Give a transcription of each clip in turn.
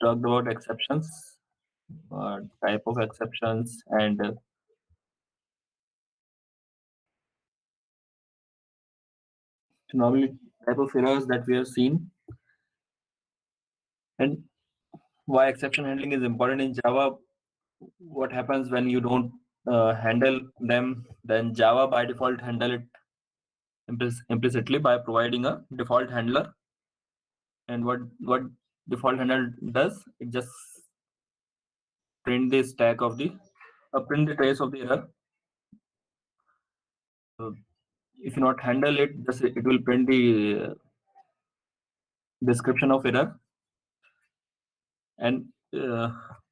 talked about exceptions, type of exceptions, and normally type of errors that we have seen, and why exception handling is important in Java. What happens when you don't handle them? Then Java by default handle it implicitly by providing a default handler. And what default handler does, it just print the stack of the print the trace of the error. So if you not handle it, just it will print the description of error, and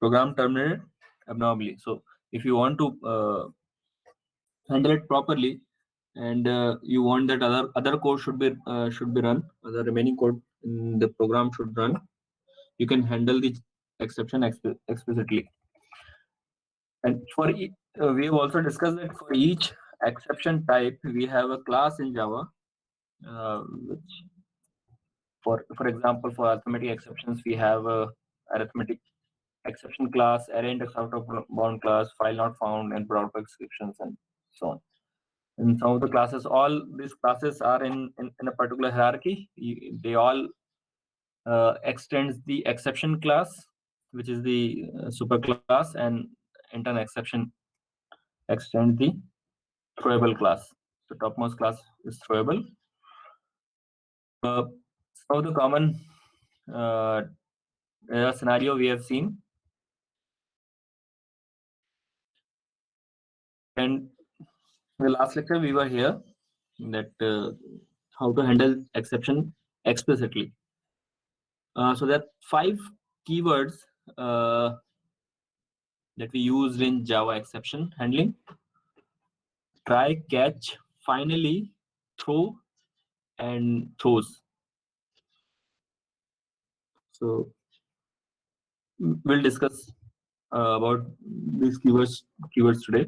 program terminate abnormally. So if you want to handle it properly, and you want that other code should be run, the remaining code in the program should run, you can handle the exception explicitly. And we have also discussed that for each exception type we have a class in Java, which for example, for arithmetic exceptions we have a arithmetic exception class, array index out of bound class, file not found, and product exceptions, and so on. And some of the classes, all these classes are in a particular hierarchy. They all extends the exception class, which is the super class, and intern exception extends the throwable class. So topmost class is throwable. So the common scenario we have seen, and in the last lecture we were here that how to handle exception explicitly. So there are 5 keywords that we used in Java exception handling: try, catch, finally, throw, and throws. So we'll discuss about these keywords today.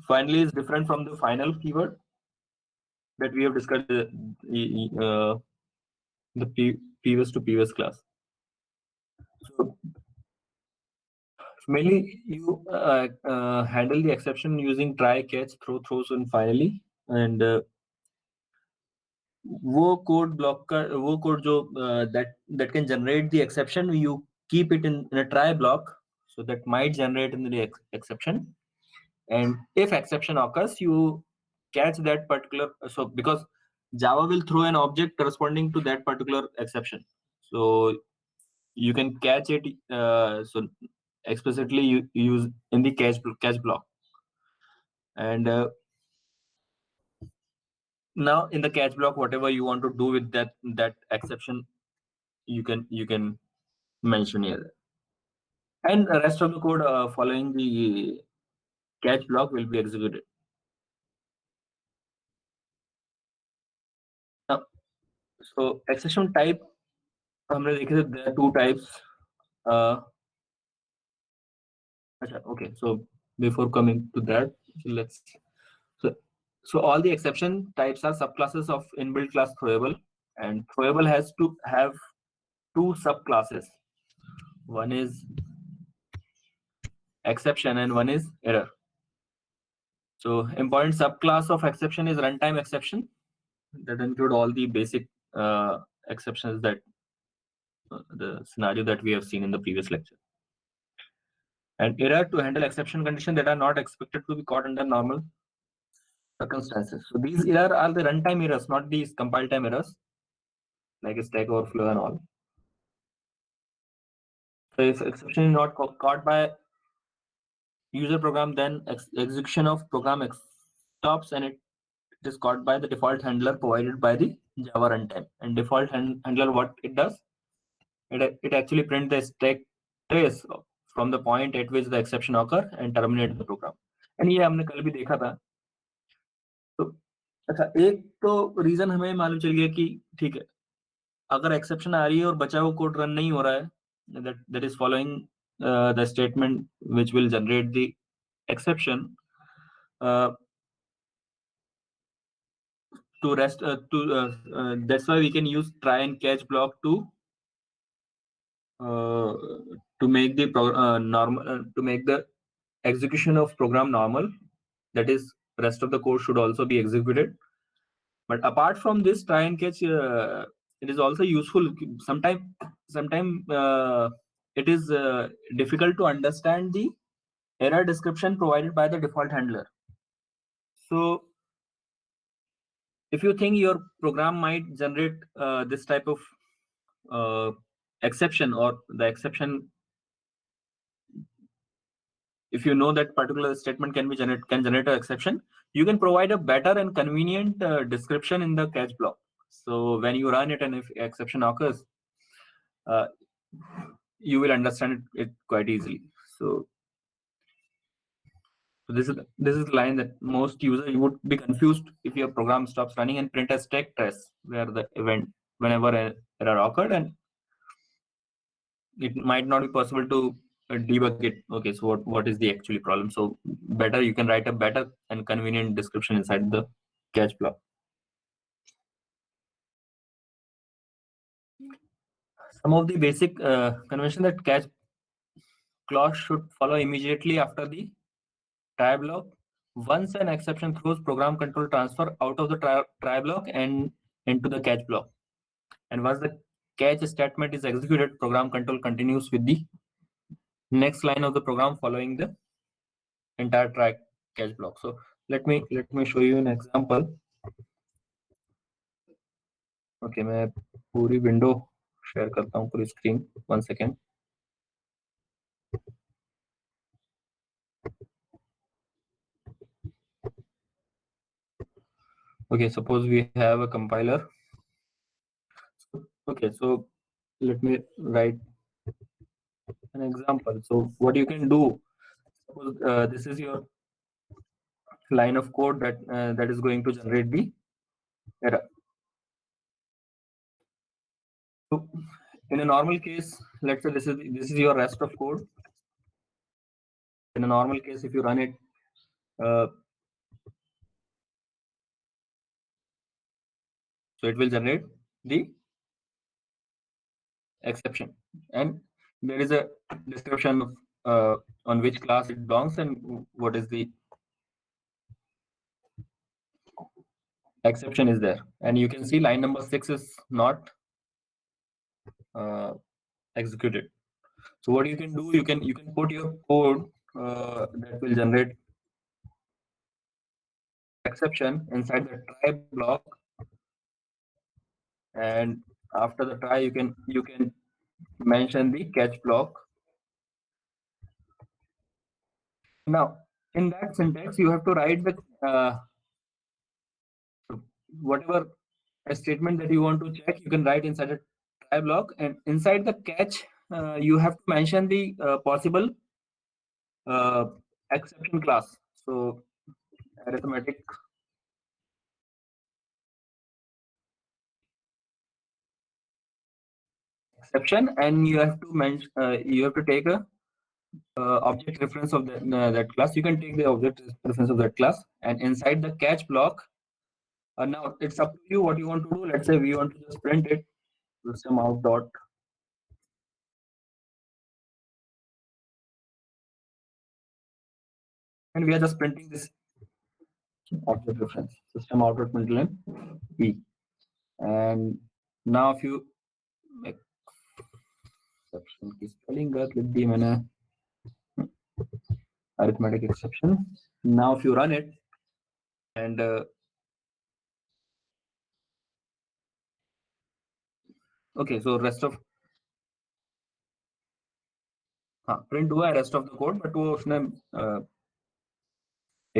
Finally is different from the final keyword that we have discussed the previous to previous class. So mainly you handle the exception using try, catch, throw, throws, and finally. And वो code जो that can generate the exception, you keep it in a try block, so that might generate in the exception. And if exception occurs, you catch that particular. So because Java will throw an object corresponding to that particular exception, so you can catch it. So explicitly you use in the catch block. And now in the catch block, whatever you want to do with that exception, you can mention here, and the rest of the code following the catch block will be executed. Now, so exception type हमने देखे थे, there are 2 types. Okay, so before coming to that, so all the exception types are subclasses of inbuilt class throwable, and throwable has to have 2 subclasses. One is exception and one is error. So important subclass of exception is runtime exception, that include all the basic exceptions that the scenario that we have seen in the previous lecture. And error to handle exception conditions that are not expected to be caught under normal circumstances. So these errors are the runtime errors, not these compile time errors like stack overflow and all. So if exception is not caught by user program, then execution of program stops, and it is caught by the default handler provided by the Java runtime. And default handler, what it does, it actually print the stack trace from the point at which the exception occur and terminate the program. And ये हमने कल भी देखा था. तो अच्छा, एक तो रीजन हमें मालूम चल गया कि ठीक है, अगर एक्सेप्शन आ रही है और बचा हुआ कोड रन नहीं हो रहा है, that is following the statement which will generate the exception, that's why we can use try and catch block to to make the normal to make the execution of program normal. That is, rest of the code should also be executed. But apart from this try and catch, it is also useful. Sometime it is difficult to understand the error description provided by the default handler. So if you think your program might generate this type of exception, or the exception, if you know that particular statement can generate an exception, you can provide a better and convenient description in the catch block. So when you run it and if exception occurs, uh, you will understand it quite easily. So this is the line that most users would be confused if your program stops running and print a stack trace where the event whenever an error occurred, and it might not be possible to debug it. Okay, so what is the actually problem? So better you can write a better and convenient description inside the catch block. Some of the basic convention that catch clause should follow immediately after the try block. Once an exception throws, program control transfer out of the try block and into the catch block. And once the catch statement is executed, program control continues with the next line of the program following the entire try catch block. So let me show you an example. Okay, मैं पूरी window share करता हूँ, पूरी screen. 1 second. Okay, suppose we have a compiler. Okay, so let me write an example. So what you can do, suppose this is your line of code that is going to generate the error. So in a normal case, let's say this is your rest of code. In a normal case, if you run it, so it will generate the exception, and there is a description of on which class it belongs and what is the exception is there. And you can see line number 6 is not executed. So what you can do, you can put your code that will generate exception inside the try block, and after the try you can mention the catch block. Now in that syntax you have to write the whatever statement that you want to check, you can write inside a try block, and inside the catch you have to mention the possible exception class. So arithmetic exception, and you have to mention you have to take a object reference of that class. You can take the object reference of that class, and inside the catch block, now it's up to you what you want to do. Let's say we want to just print it, system out dot, and we are just printing this object reference, system out dot println p. And now if you exception की spelling गलत लिख दी मैंने, arithmetic exception. Now if you run it and okay, so rest of हाँ print हुआ है rest of the code, but वो उसने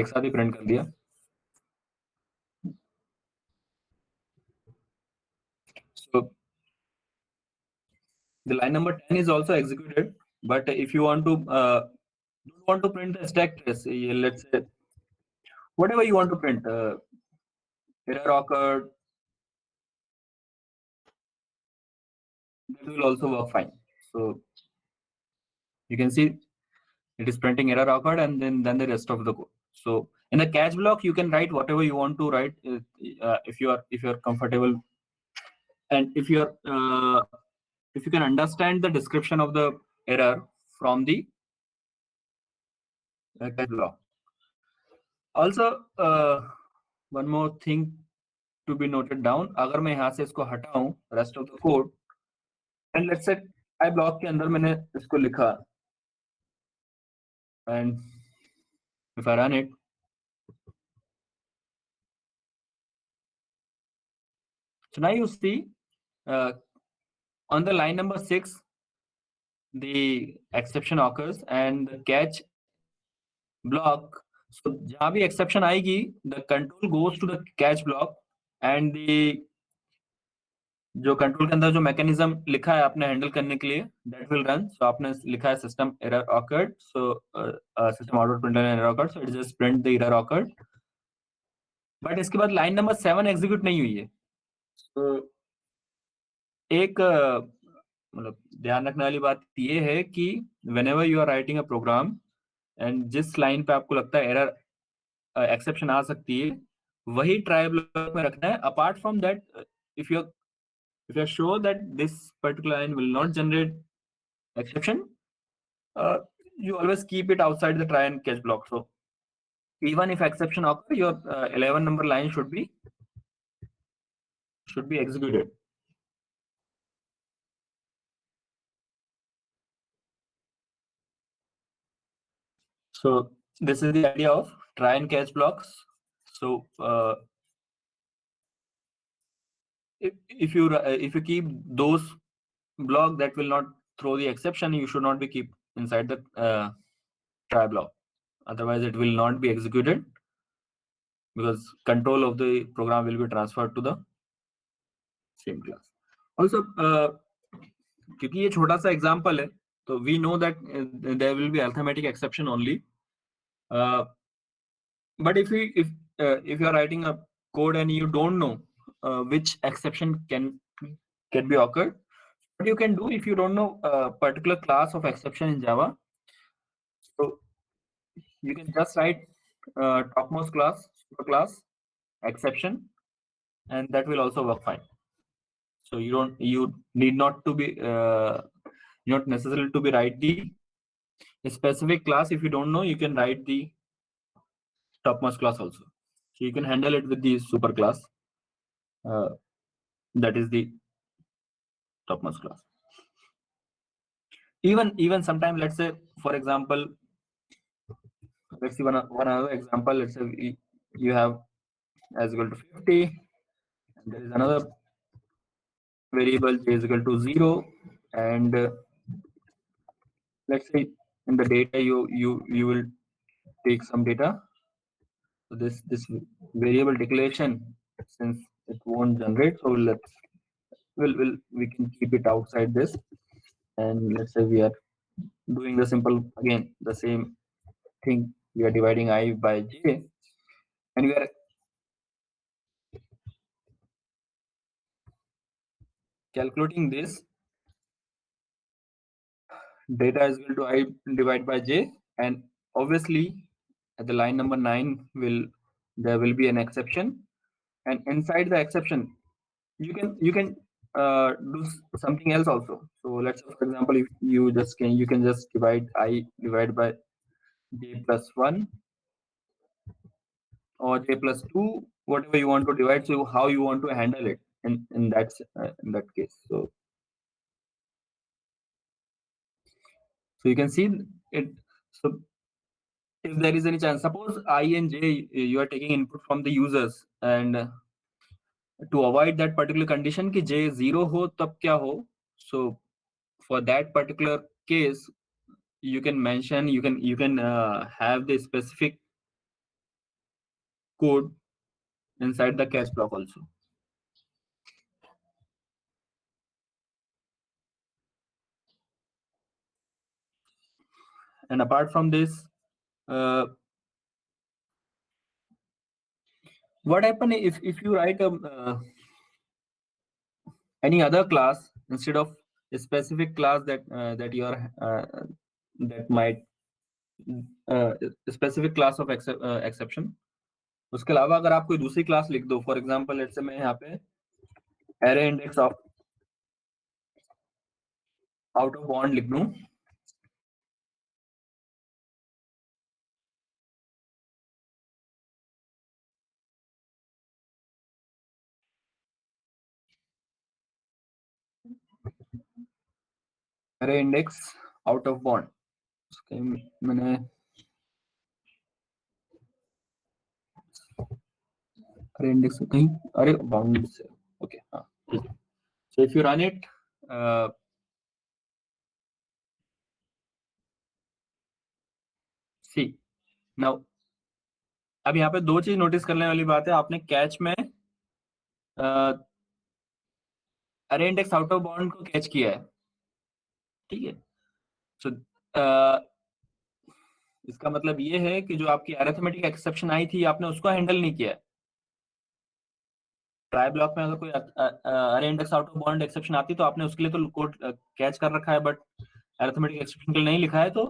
एक साथ ही प्रिंट कर दिया. So the line number 10 is also executed, but if you want to don't want to print the stack trace, let's say whatever you want to print, error occurred, that will also work fine. So you can see it is printing error occurred, and then the rest of the code. So in the catch block you can write whatever you want to write if you are comfortable, and if you are if you can understand the description of the error from the catch block. Also, one more thing to be noted down. अगर मैं यहाँ से इसको हटाऊं rest of the code, and let's say I block के अंदर मैंने इसको लिखा, and if I run it, so now you see on the line number 6 the exception occurs and the catch block. So जहाँ भी exception आएगी, the control goes to the catch block and the जो control के अंदर जो mechanism लिखा है आपने हैंडल करने के लिए, दैट विल रन. सो आपने लिखा है system error awkward, so system output printer error awkward, so it just print the error awkward. But इसके बाद लाइन नंबर 7 एग्जीक्यूट नहीं हुई है. तो एक मतलब ध्यान रखने वाली बात ये है कि whenever you are writing a program and जिस लाइन पे आपको लगता है एरर एक्सेप्शन आ सकती है, वही ट्राई ब्लॉक में रखना है. Apart from that, if you're sure that this particular line will not generate exception, you always keep it outside the try and catch block. So even if exception occurs, your 11 number line should be executed. So this is the idea of try and catch blocks. So if you keep those block that will not throw the exception, you should not be keep inside the try block. Otherwise, it will not be executed because control of the program will be transferred to the same class. Also, क्योंकि ये छोटा सा example है, तो we know that there will be arithmetic exception only. But if you are writing a code and you don't know which exception can be occurred, what you can do if you don't know a particular class of exception in Java, so you can just write topmost class, superclass, exception, and that will also work fine. So you need not to be not necessarily to be write the specific class. If you don't know, you can write the topmost class also. So you can handle it with the superclass. That is the topmost class. Even sometimes, let's say, for example, let's see one other example. Let's say you have as equal to 50, and there is another variable j is equal to 0, and let's say in the data you will take some data. So this variable declaration, since it won't generate, so we can keep it outside this, and let's say we are doing the simple, again the same thing, we are dividing I by j, and we are calculating this data is equal to I divided by j, and obviously at the line number 9 there will be an exception, and inside the exception you can do something else also. So let's say, for example, if you can just divide I divided by j plus 1 or j plus 2, whatever you want to divide, so how you want to handle it in that case. So you can see it. So if there is any chance, suppose I and j you are taking input from the users, and to avoid that particular condition कि j 0 हो तब क्या हो, so for that particular case you can mention, you can have the specific code inside the catch block also. And apart from this, what happen if you write any other class instead of a specific class that you are that might specific class of exception, उसके अलावा अगर आप कोई दूसरी class लिख दो, for example let's say मैं यहाँ पे array index of out of bound लिख दूं, अरे इंडेक्स आउट ऑफ बाउंड, मैंने अरे इंडेक्स कहीं, अरे बाउंड से, ओके हाँ ठीक है। So if you run it, see now, अब यहाँ पे दो चीज नोटिस करने वाली बात है। आपने कैच में अरे इंडेक्स आउट ऑफ बाउंड को कैच किया है, ठीक है। सो इसका मतलब ये है कि जो आपकी अरिथमेटिक एक्सेप्शन आई थी, आपने उसको हैंडल नहीं किया है। ट्राई ब्लॉक में अगर कोई अरे index out of bound exception आती तो आपने उसके लिए तो कोड कैच कर रखा है, बट अरिथमेटिक एक्सेप्शन के लिए नहीं लिखा है। तो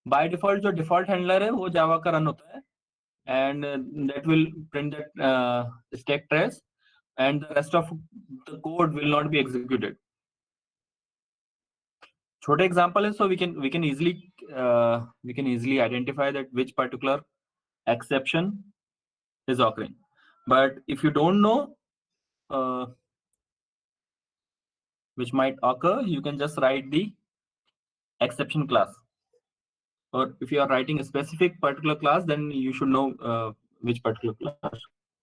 बाय डिफॉल्ट जो डिफॉल्ट हैंडलर है वो जावा का रन होता है, and that will print that stack trace, and the rest of the code will not be executed. छोटे example है, so we can easily identify that which particular exception is occurring. But if you don't know which might occur, you can just write the exception class. Or if you are writing a specific particular class, then you should know which particular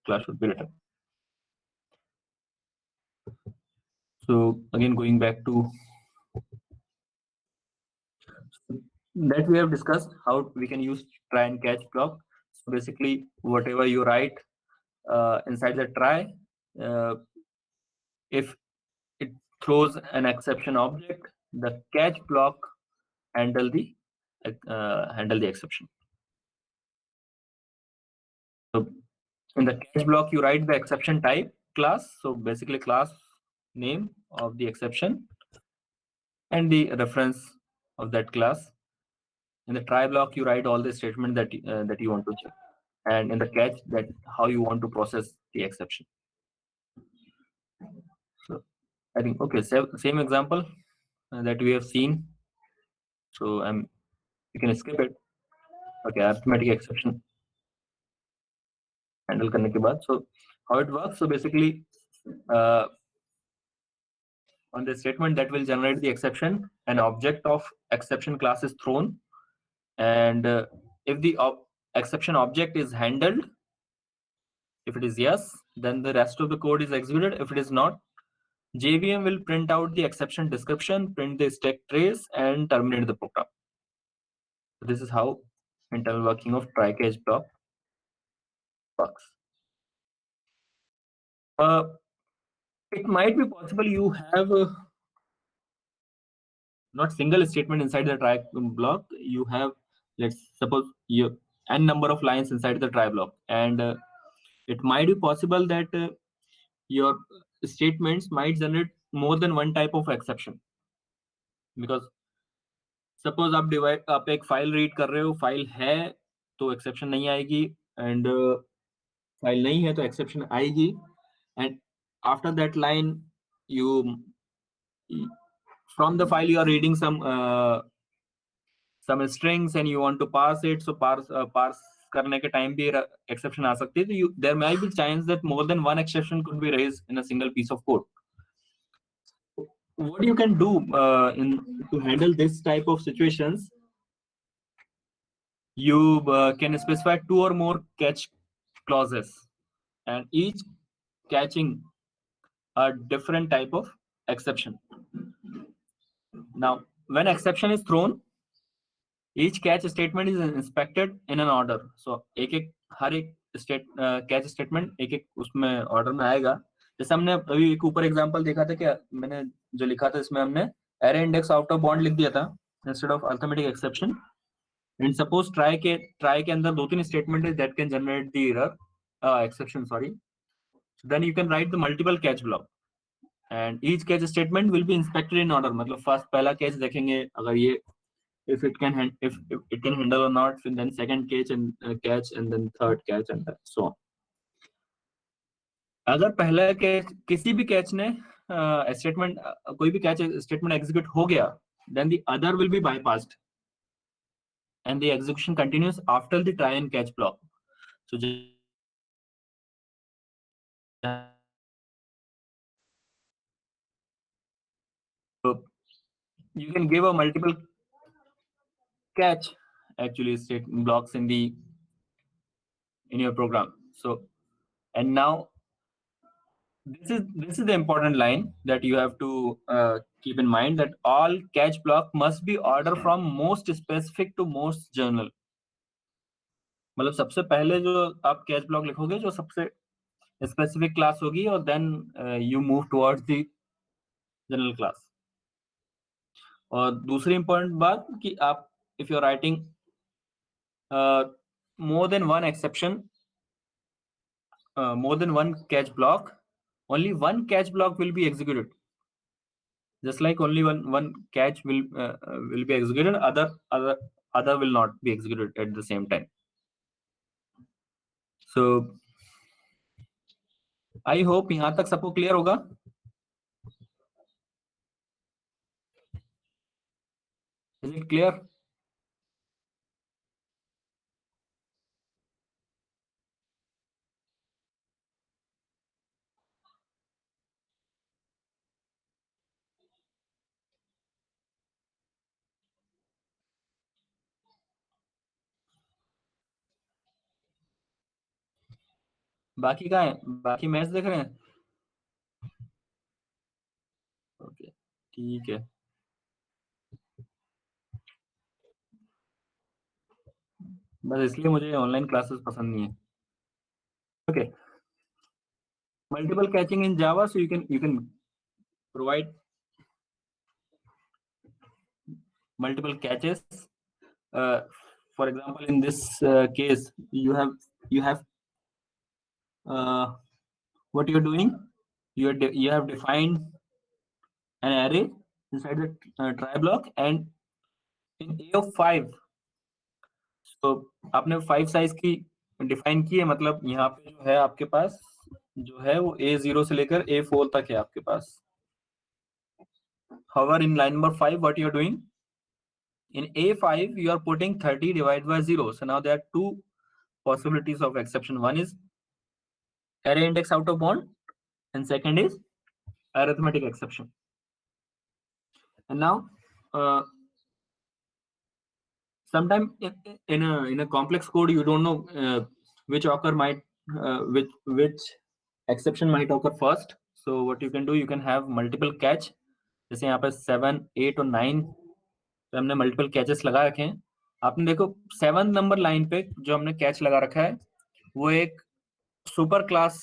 class should be written. So again, going back to that, we have discussed how we can use try and catch block. So basically, whatever you write inside the try, if it throws an exception object, the catch block handle the exception. So in the catch block, you write the exception type class. So basically, class name of the exception and the reference of that class. In the try block, you write all the statement that that you want to check, and in the catch, that how you want to process the exception. So I think okay, same example that we have seen. So you can skip it. Okay, arithmetic exception handle करने के बाद. So how it works? So basically, on the statement that will generate the exception, an object of exception class is thrown, and if the exception object is handled, if it is yes, then the rest of the code is executed. If it is not, JVM will print out the exception description, print the stack trace, and terminate the program. So this is how internal working of try catch block works. It might be possible you have not single statement inside the try block. You have, let's suppose, you n number of lines inside the try block, and it might be possible that your statements might generate more than one type of exception. Because suppose आप एक file read कर रहे हो, file है तो exception नहीं आएगी, and file नहीं है तो एक्सेप्शन आएगी, and after that line you from the file you are reading some strings and you want to parse it. So parse करने के टाइम भी exception आ सकती है. तो there might be chance that more than one exception could be raised in a single piece of code. What you can do to handle this type of situations, you can specify two or more catch clauses, and each catching a different type of exception. Now, when exception is thrown, each catch statement is inspected in an order. So हर एक catch statement एक उसमें order में आएगा. जैसे हमने अभी एक ऊपर एग्जांपल देखा था, क्या मैंने जो लिखा था इसमें हमने array index out of bound लिख दिया था instead of arithmetic exception. And suppose try के अंदर दो तीन statement है that can generate the error exception, sorry. So then you can write the multiple catch block, and each catch statement will be inspected in order. मतलब first पहला catch देखेंगे, अगर ये if it can handle or not, and then second catch and then third catch and so on. अगर पहला catch किसी भी catch ने स्टेटमेंट कोई भी catch स्टेटमेंट एग्जीक्यूट हो गया, then the other will be bypassed, and the execution continues after the try and catch block. So जहाँ पे आपका so you can give a multiple catch actually state blocks in your program. So and now this is the important line that you have to keep in mind, that all catch block must be ordered from most specific to most general. मतलब सबसे पहले जो आप catch block लिखोगे जो सबसे specific class होगी, और then you move towards the general class. और दूसरी इंपॉर्टेंट बात कि आप if you are writing more than one exception, more than one catch block, only one catch block will be executed. Just like only one catch will be executed, other will not be executed at the same time. So I hope यहाँ तक सबको clear होगा. Is it clear? बाकी कहाँ है? बाकी match देख रहे हैं? ओके, ठीक है. बस इसलिए मुझे ऑनलाइन क्लासेस पसंद नहीं है. Okay, multiple catching in Java, so you can provide multiple catches. For example, in this case, you have what you're doing. You have defined an array inside the try block, and in A of 5, तो आपने 5 size की define की है. मतलब यहाँ पे जो है आपके पास जो है वो A0 से लेकर A4 तक है आपके पास. However, in line number 5, what you are doing in A5, you are putting 30 divided by 0. So now there are two possibilities of exception. One is array index out of bound, and second is arithmetic exception. And now sometimes in a complex code you don't know which occur might which exception might occur first. So what you can do, you can have multiple catch. जैसे यहाँ पे 7, 8 और 9 पे हमने multiple catches लगा रखे हैं. आपने देखो 7 नंबर लाइन पे जो हमने कैच लगा रखा है वो एक सुपर क्लास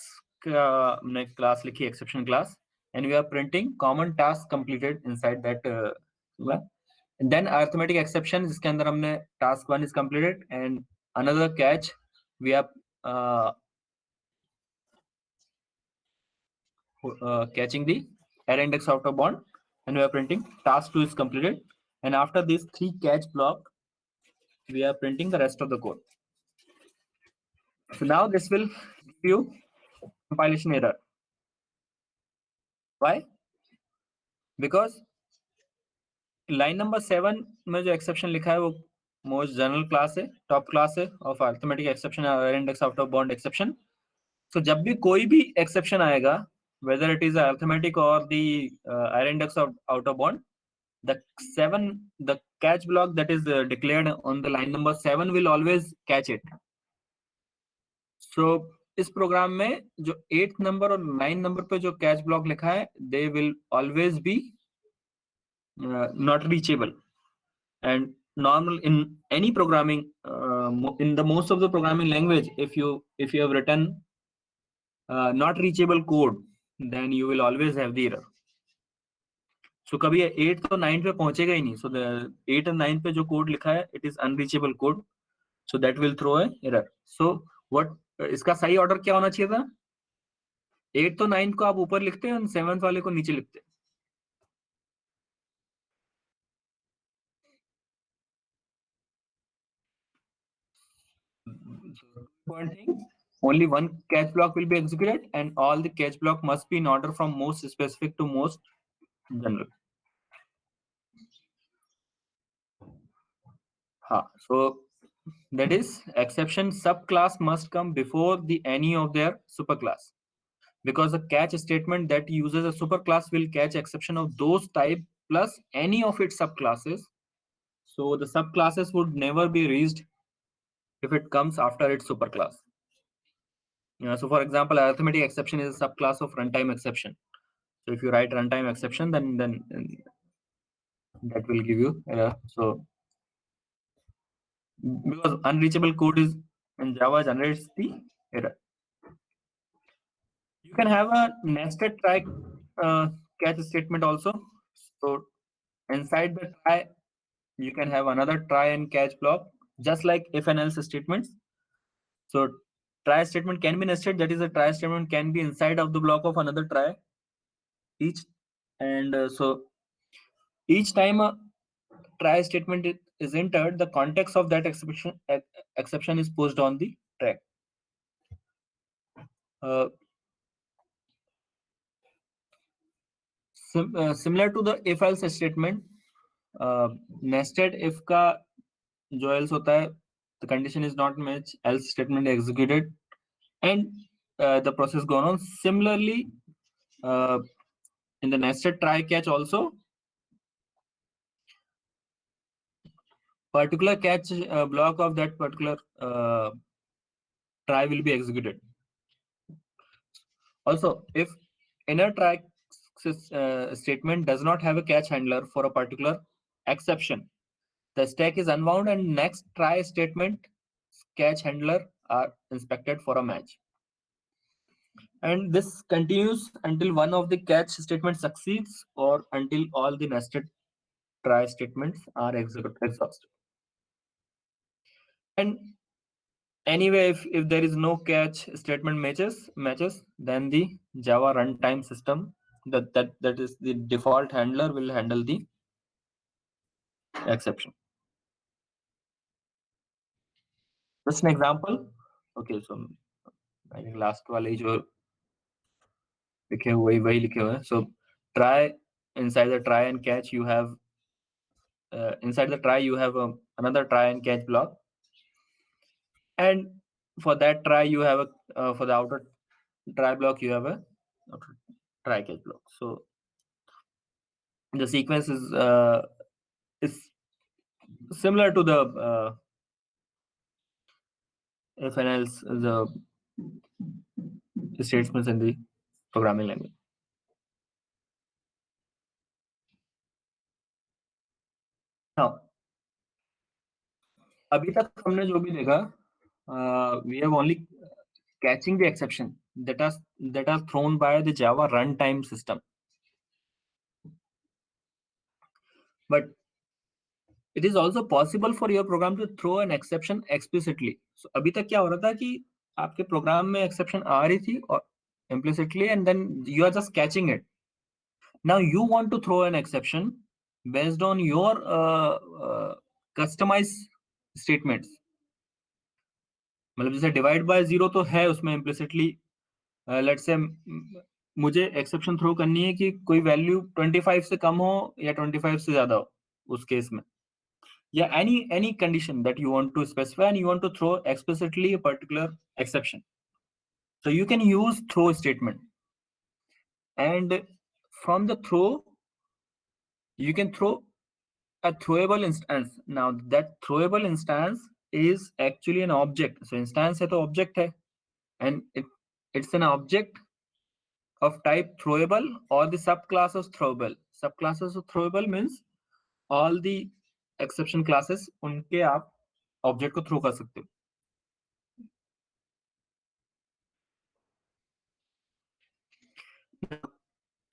का हमने क्लास लिखी, exception class, and we are printing common task completed inside that. Then arithmetic exception जिसके अंदर हमने task 1 is completed and another catch we are catching the array index out of bound, and we are printing task 2 is completed, and after this 3 catch block we are printing the rest of the code. So now this will give you compilation error. Why? Because line number 7 में जो exception लिखा है वो most general class है, top class है of arithmetic exception or array index out of bound exception. So जब भी कोई भी exception आएगा, whether it is arithmetic or the array index out of bound, the catch block that is declared on the line number 7 will always catch it. So इस programme में जो 8th number और 9 number पे जो catch block लिखा है, they will always be not reachable. And normal in any programming, in the most of the programming language, if you have written not reachable code, then you will always have the error. So कभी 8 तो 9 पे पहुंचेगा ही नहीं. So the 8 and 9 पे जो code लिखा है, it is unreachable code, so that will throw a error. So what इसका सही ऑर्डर क्या होना चाहिए था? 8 तो 9 को आप ऊपर लिखते हैं और 7th वाले को नीचे लिखते हैं. One thing, only one catch block will be executed, and all the catch block must be in order from most specific to most general. So that is exception subclass must come before the any of their superclass, because a catch statement that uses a superclass will catch exception of those type plus any of its subclasses. So the subclasses would never be reached if it comes after its superclass. So for example, arithmetic exception is a subclass of runtime exception. So if you write runtime exception, then that will give you error. So because unreachable code is in Java generates the error. You can have a nested try catch statement also. So inside the try, you can have another try and catch block, just like if and else statements. So try statement can be nested. That is, a try statement can be inside of the block of another try. So each time a try statement is entered, the context of that exception is pushed on the track. Uh, Similar to the if else statement, nested if का जो else होता है, the condition is not matched, else statement executed, and the process gone on. Similarly, in the nested try catch also, particular catch block of that particular try will be executed. Also, if inner try statement does not have a catch handler for a particular exception, the stack is unwound and next try statement catch handler are inspected for a match. And this continues until one of the catch statements succeeds or until all the nested try statements are exhausted. And anyway, if there is no catch statement matches, then the Java runtime system that is the default handler will handle the exception. Just an example. Okay, so I think last वाले जो लिखे हुए वही लिखे हुए हैं. So try, inside the try and catch you have inside the try you have another try and catch block, and for that try you have a for the outer try block you have a outer try catch block. So the sequence is similar to the if and else the statements in the programming language. Now, अभी तक हमने जो भी देखा, we have only catching the exception that are thrown by the Java runtime system. But it is also possible for your program to throw an exception explicitly. So अभी तक क्या हो रहा था कि आपके प्रोग्राम में exception आ रही थी और implicitly, and then you are just catching it. Now you want to throw an exception based on your customized statements. मतलब जैसे डिवाइड बाय जीरो तो है उसमें implicitly, लेट्स से मुझे एक्सेप्शन थ्रो करनी है कि कोई वैल्यू 25 से कम हो या 25 से ज्यादा हो उस केस में, या any condition that you want to specify and you want to throw explicitly a particular exception. So you can use throw statement, and from the throw you can throw a throwable instance. Now that throwable instance is actually an object. So instance है तो object है, and it's an object of type throwable or the subclass of throwable. Subclasses of throwable means all the exception classes उनके आप object को throw कर सकते हो.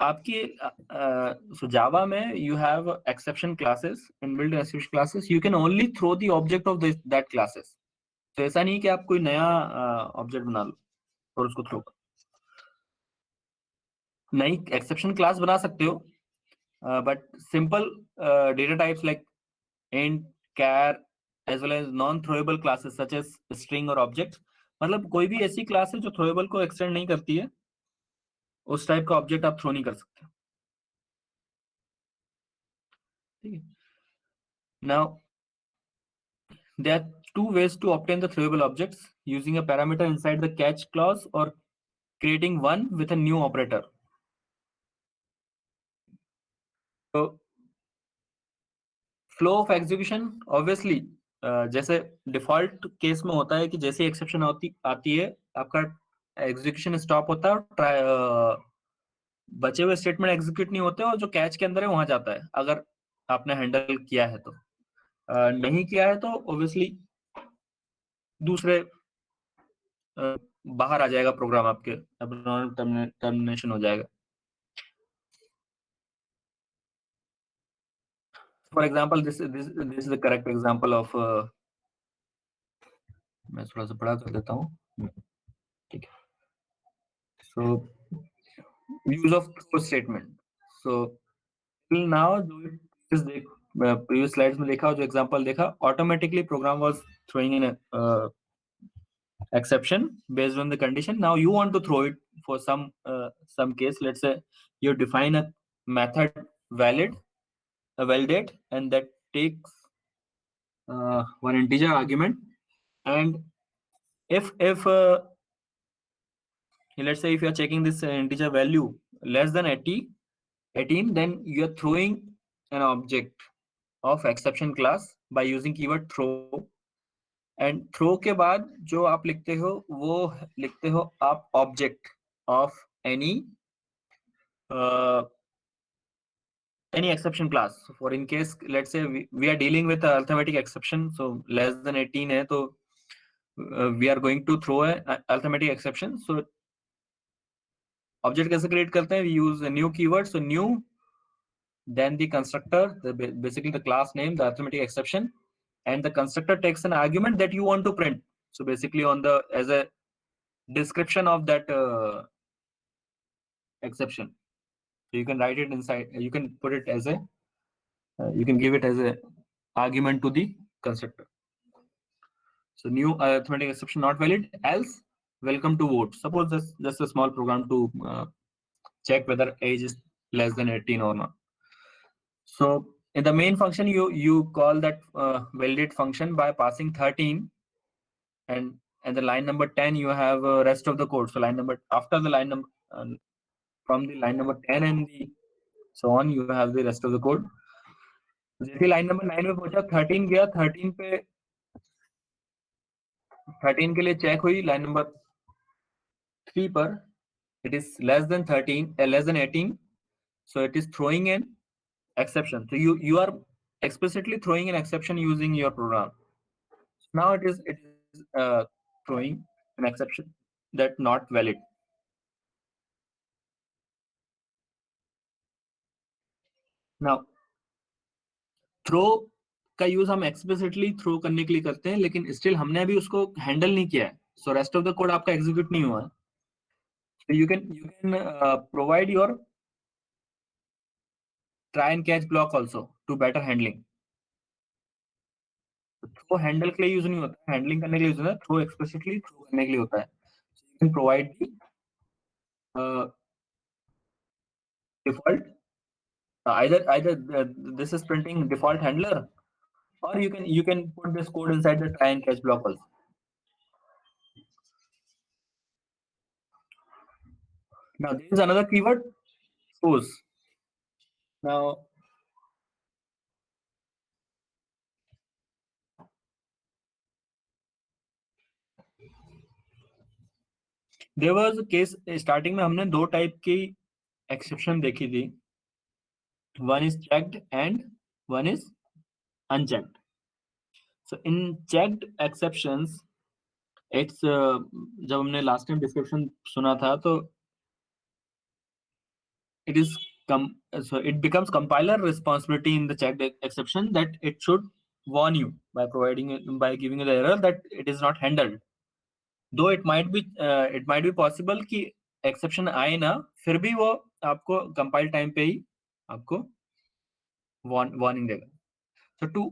आपकी so Java में you have exception classes, inbuilt exception classes. You can only throw the object of that classes. तो ऐसा नहीं कि आप कोई नया ऑब्जेक्ट बना लो और उसको थ्रो करो. नई एक्सेप्शन क्लास बना सकते हो, but simple data types like int, char as well as non throwable classes such as string और object, मतलब कोई भी ऐसी क्लास है जो throwable को एक्सटेंड नहीं करती है, उस टाइप का ऑब्जेक्ट आप थ्रो नहीं कर सकते. ठीक है. Now There are two ways to obtain the throwable objects: using a parameter inside the catch clause or creating one with a new operator. So flow of execution obviously जैसे default case में होता है कि जैसे exception आती है आपका execution stop होता है और बचे हुए स्टेटमेंट एग्जीक्यूट नहीं होते और जो कैच के अंदर है वहां जाता है अगर आपने हैंडल किया है तो। नहीं किया है तो ऑब्वियसली दूसरे बाहर आ जाएगा प्रोग्राम, आपके टर्मिनेशन हो जाएगा। For example this is the correct example of, मैं थोड़ा सा बड़ा कर देता हूँ, ठीक है। So use of throw statement. So till now जो previous slides में देखा, जो एग्जांपल देखा, automatically program was throwing in a exception based on the condition. Now you want to throw it for some case. Let's say you define a method validate, and that takes one integer argument, and if let's say if you are checking this integer value less than 18, then you are throwing an object of exception class by using keyword throw, and throw के बाद जो आप लिखते हो वो लिखते हो आप object of any any exception class. So for in case let's say we are dealing with a arithmetic exception, so less than 18 hai, so we are going to throw a arithmetic exception. So object कैसे create करते हैं? We use a new keyword, so new, then the constructor, basically the class name, the arithmetic exception, and the constructor takes an argument that you want to print. So basically on the as a description of that exception. So you can write it inside, you can put it as a you can give it as a argument to the constructor. So new arithmetic exception not valid, else welcome to vote. Suppose just a small program to check whether age is less than 18 or not. So in the main function you call that validate function by passing 13, and the line number 10 you have rest of the code. So line number after the line number from the line number 10 and the so on you have the rest of the code. जैसे line number 9 में पहुंचा 13 गया, 13 पे 13 के लिए check हुई, line number 3 पर it is less than 13 less than 18, so it is throwing an exception. So you are explicitly throwing an exception using your program. Now it is throwing an exception that not valid. Now throw का use हम explicitly throw करने के लिए करते हैं, लेकिन still हमने अभी उसको हैंडल नहीं किया है, so rest of the code आपका एग्जीक्यूट नहीं हुआ है. So you can provide your try and catch block also to better handling. Throw handle के लिए यूज नहीं होता, हैंडलिंग करने के लिए यूज होता है. थ्रो एक्सप्लिसिटली थ्रो करने के लिए होता है. So you can provide the default either this is printing default handler, or you can put this code inside the try and catch block also. Now there is another keyword, throws. Now there was a case, starting में हमने दो type की exception देखी थी. One is checked and one is unchecked. So in checked exceptions it's जब हमने last time description सुना था तो it is so it becomes compiler responsibility in the checked exception that it should warn you by by giving you the error that it is not handled. Though it might be possible कि exception आए ना, फिर भी वो आपको compile time पे ही आपको warning देगा. So to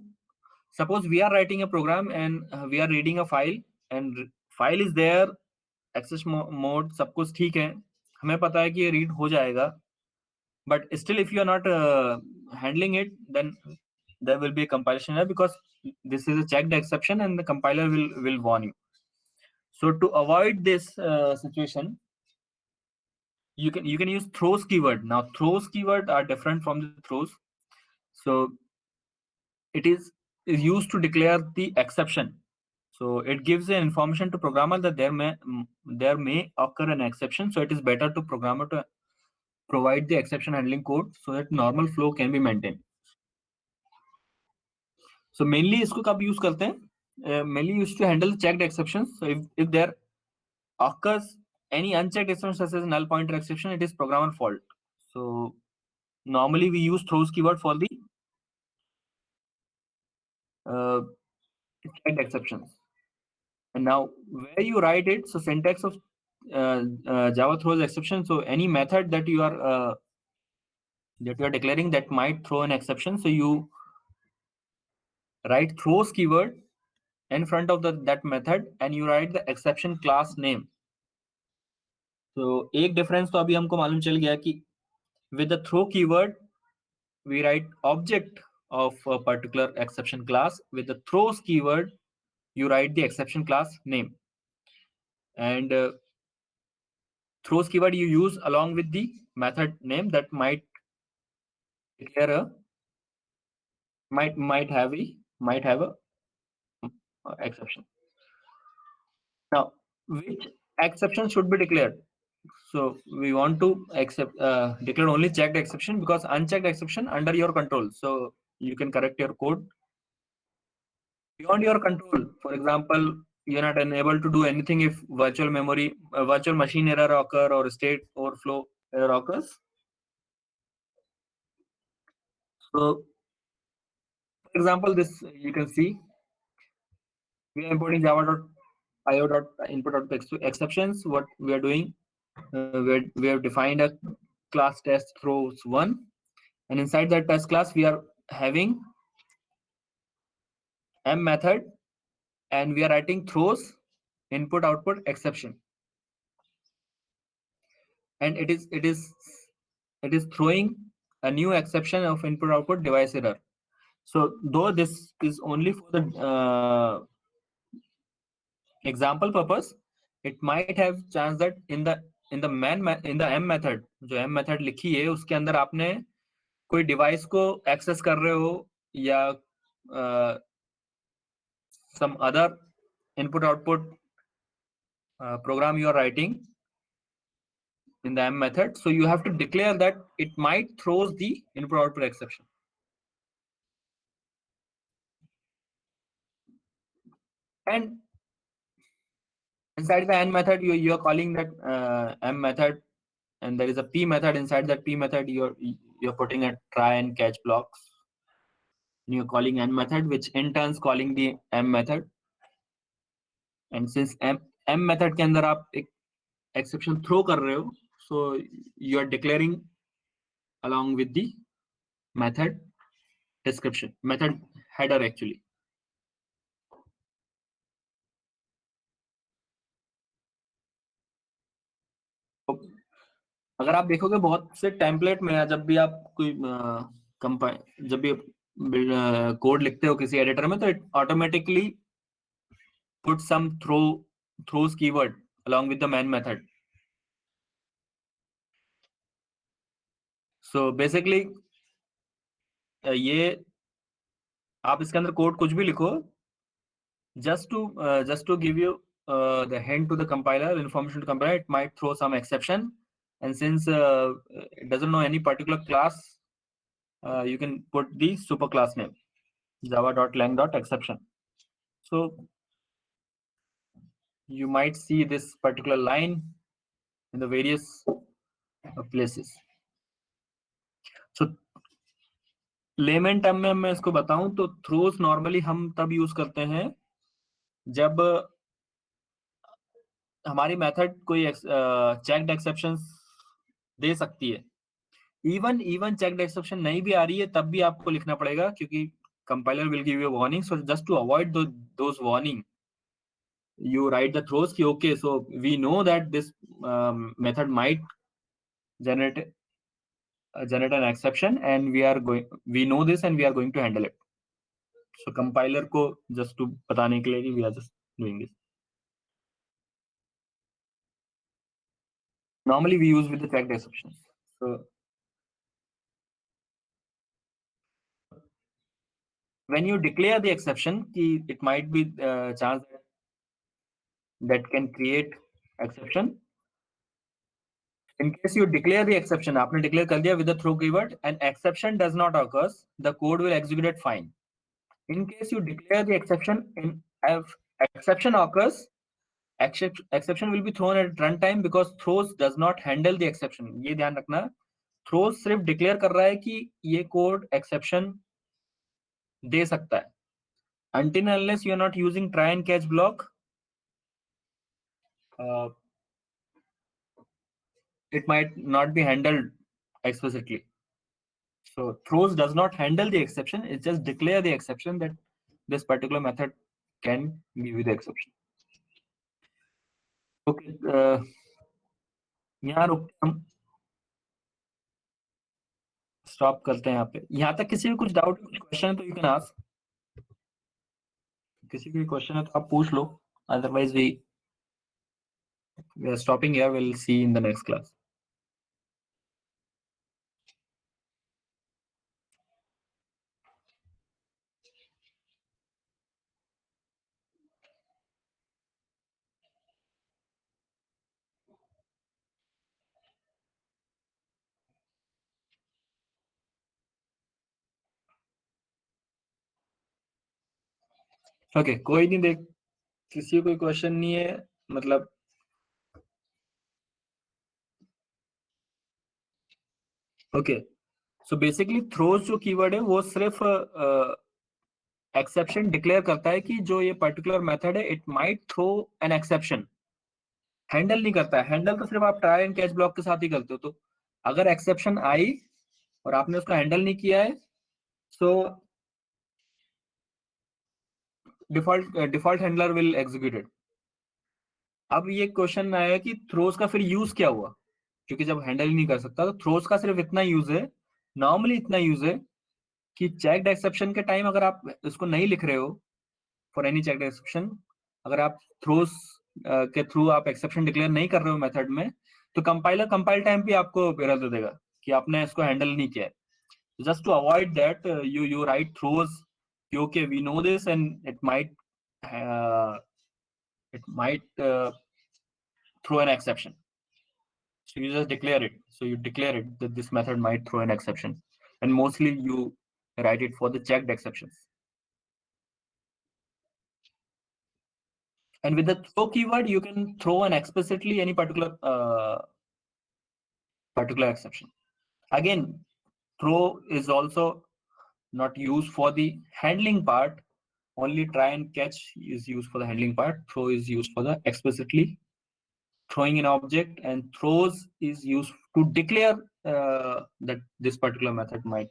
suppose we are writing a program and we are reading a file and file is there, access mode सब कुछ ठीक है, हमें पता है कि ये read हो जाएगा, but still if you are not handling it, then there will be a compilation error, because this is a checked exception, and the compiler will warn you. So to avoid this situation, you can use throws keyword. Now throws keyword are different from the throws. So it is used to declare the exception. So it gives the information to programmer that there may occur an exception. So it is better to programmer to provide the exception handling code so that normal flow can be maintained. So mainly इसको कब use करते हैं? Mainly used to handle checked exceptions. So if there occurs any unchecked exception such as null pointer exception, it is programmer fault. So normally we use throws keyword for the checked exceptions. And now where you write it, so syntax of Java throws exception. So any method that you are declaring that might throw an exception, so you write throws keyword in front of that method and you write the exception class name. So एक difference तो अभी हमको मालूम चल गया कि with the throw keyword we write object of a particular exception class. With the throws keyword you write the exception class name, and throws keyword you use along with the method name that might declare a might have a exception. Now which exception should be declared? So we want to declare only checked exception, because unchecked exception under your control, so you can correct your code beyond your control. For example, you're not unable to do anything if virtual machine error occur or state overflow error occurs. So for example, this you can see we are importing java.io.input.exceptions. What we are doing, we have defined a class test throws1, and inside that test class we are having m method, and we are writing throws input output exception, and it is throwing a new exception of input output device error. So though this is only for the example purpose, it might have chance that in the m method, जो m method लिखी है उसके अंदर आपने कोई device को access कर रहे हो या some other input output program you are writing in the m method, so you have to declare that it might throws the input output exception. And inside the n method you are calling that m method, and there is a p method. Inside that p method you're putting a try and catch blocks, and you're calling n method, which in turns calling the m method. And since m method के अंदर आप एक exception throw कर रहे हो, so you are declaring along with the method description, method header actually. अगर आप देखोगे बहुत से टेम्पलेट में, जब भी आप कोई जब भी कोड लिखते हो किसी एडिटर में, तो it automatically put some throws keyword along with the main method. So basically ये आप इसके अंदर कोड कुछ भी लिखो, just to give you the hint to the compiler, information to compiler, it might throw some exception, and since it doesn't know any particular class, you can put the superclass name java.lang.exception. So you might see this particular line in the various places. So lemon term में मैं इसको बताऊं तो throws normally हम तब use करते हैं जब हमारी मेथड कोई चेक्ड एक्सेप्शंस दे सकती है. इवन चेक्ड एक्सेप्शन नहीं भी आ रही है तब भी आपको लिखना पड़ेगा, क्योंकि compiler will give you a warning. So just to avoid those warning, you write the throws ki, okay, so we know that this method might generate an exception, and we know this and we are going to handle it. So compiler को just to बताने के लिए कि we are just doing this. Normally we use with the checked exceptions. So when you declare the exception, it might be chance that can create exception. In case you declare the exception, आपने declare कर दिया with the throw keyword, and exception does not occur, the code will execute fine. In case you declare the exception, if exception occurs, exception will be thrown at runtime because throws does not handle the exception. ये ध्यान रखना, throws सिर्फ declare कर रहा है कि ये code exception दे सकता है. Until and unless you are not using try and catch block, it might not be handled explicitly. So throws does not handle the exception. It just declare the exception that this particular method can give you the exception. Okay, यहाँ रुक हम stop करते हैं यहाँ पे. यहाँ तक किसी भी कुछ डाउट कुछ क्वेश्चन है तो यू कैन आस्क. किसी भी क्वेश्चन है तो आप पूछ लो. Otherwise we are stopping here. We'll see in the next class. Okay, कोई नहीं देख किसी कोई क्वेश्चन नहीं है मतलब. ओके, सो बेसिकली थ्रोज जो कीवर्ड है वो सिर्फ एक्सेप्शन डिक्लेयर करता है कि जो ये पर्टिकुलर मेथड है it might throw an exception. Handle नहीं करता है. हैंडल तो सिर्फ आप ट्राई एंड कैच ब्लॉक के साथ ही करते हो. तो अगर एक्सेप्शन आई और आपने उसका हैंडल नहीं किया है सो डिफॉल्ट हैंडलर विल एग्जीक्यूटेड. अब ये क्वेश्चन आया कि थ्रोज का फिर यूज क्या हुआ, क्योंकि जब हैंडल ही नहीं कर सकता तो थ्रोज का सिर्फ इतना यूज है, नॉर्मली इतना यूज है कि चेक्ड एक्सेप्शन के टाइम अगर आप इसको नहीं लिख रहे हो फॉर एनी चेक्ड एक्सेप्शन, अगर आप थ्रोज के थ्रू आप एक्सेप्शन डिक्लेयर नहीं कर रहे हो मेथड में, तो कंपाइलर कंपाइल टाइम पे आपको एरर दे देगा कि आपने इसको हैंडल नहीं किया है. Just to avoid that you write throws okay we know this and it might throw an exception. So you just declare it. So you declare it that this method might throw an exception, and mostly you write it for the checked exceptions. And with the throw keyword, you can throw an explicitly any particular exception. Again, throw is also not used for the handling part. Only try and catch is used for the handling part. Throw is used for the explicitly throwing an object, and throws is used to declare that this particular method might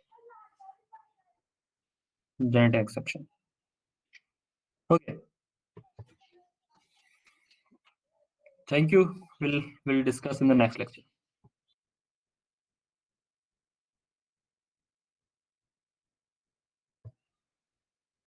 generate an exception. Okay. Thank you. We'll discuss in the next lecture.